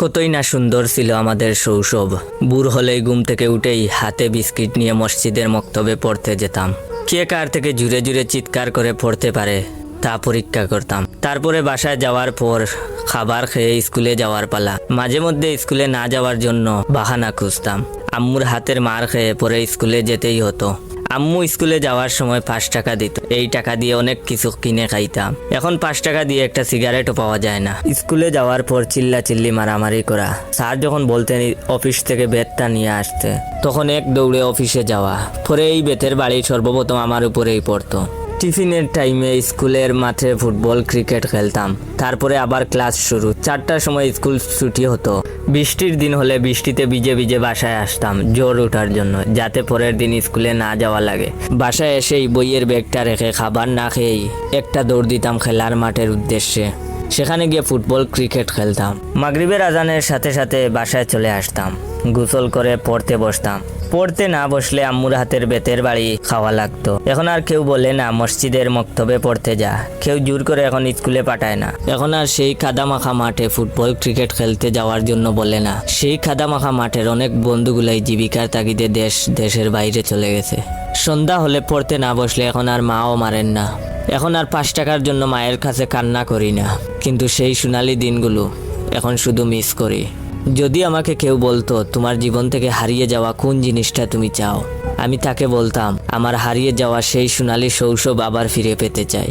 কতই না সুন্দর ছিল আমাদের শৈশব। ভোর হলেই ঘুম থেকে উঠেই হাতে বিস্কিট নিয়ে মসজিদের মক্তবে পড়তে যেতাম। কে কার থেকে জুড়ে জুড়ে চিৎকার করে পড়তে পারে তা পরীক্ষা করতাম। তারপরে বাসায় যাওয়ার পর খাবার খেয়ে স্কুলে যাওয়ার পালা। মাঝে মধ্যে স্কুলে না যাওয়ার জন্য বাহানা খুঁজতাম। আম্মুর হাতের মার খেয়ে পরে স্কুলে যেতেই হতো। আম্মু স্কুলে যাওয়ার সময় 5 টাকা দিত। এই টাকা দিয়ে অনেক কিছু কিনে খাইতাম। এখন 5 টাকা দিয়ে একটা সিগারেটও পাওয়া যায় না। স্কুলে যাওয়ার পর চিল্লাচিল্লি মারামারি করা। স্যার যখন বলতেন অফিস থেকে বেতটা নিয়ে আসতে, তখন এক দৌড়ে অফিসে যাওয়া। পরে এই বেতের বাড়ি সর্বপ্রথম আমার উপরেই পড়তো। টিফিনের টাইমে স্কুলের মাঠে ফুটবল ক্রিকেট খেলতাম। তারপরে আবার ক্লাস শুরু। 4টার সময় স্কুল ছুটি হতো। বৃষ্টির দিন হলে বৃষ্টিতে ভিজে ভিজে বাসায় আসতাম জ্বর ওঠার জন্য, যাতে পরের দিন স্কুলে না যাওয়া লাগে। বাসায় এসেই বইয়ের ব্যাগটা রেখে খাবার না খেয়েই একটা দৌড় দিতাম খেলার মাঠের উদ্দেশ্যে। সেখানে গিয়ে ফুটবল ক্রিকেট খেলতাম। মাগরিবের আজানের সাথে সাথে বাসায় চলে আসতাম। গোসল করে পড়তে বসতাম। পড়তে না বসলে আম্মুর হাতের বেতের বাড়ি খাওয়া লাগতো। এখন আর কেউ বলে না মসজিদের মক্তবে পড়তে যা, কেউ জোর করে এখন স্কুলে পাঠায় না। এখন আর সেই কাদামাখা মাঠে ফুটবল ক্রিকেট খেলতে যাওয়ার জন্য বলে না। সেই কাদামাখা মাঠের অনেক বন্ধুগুলাই জীবিকার তাগিদে দেশের বাইরে চলে গেছে। সন্ধ্যা হলে পড়তে না বসলে এখন আর মাও মারেন না। এখন আর 5 টাকার জন্য মায়ের কাছে কান্না করি না, কিন্তু সেই সোনালি দিনগুলো এখন শুধু মিস করি। যদি আমাকে কেউ বলতো তোমার জীবন থেকে হারিয়ে যাওয়া কোন জিনিসটা তুমি চাও, আমি তাকে বলতাম আমার হারিয়ে যাওয়া সেই সোনালি শৈশব আবার ফিরে পেতে চাই।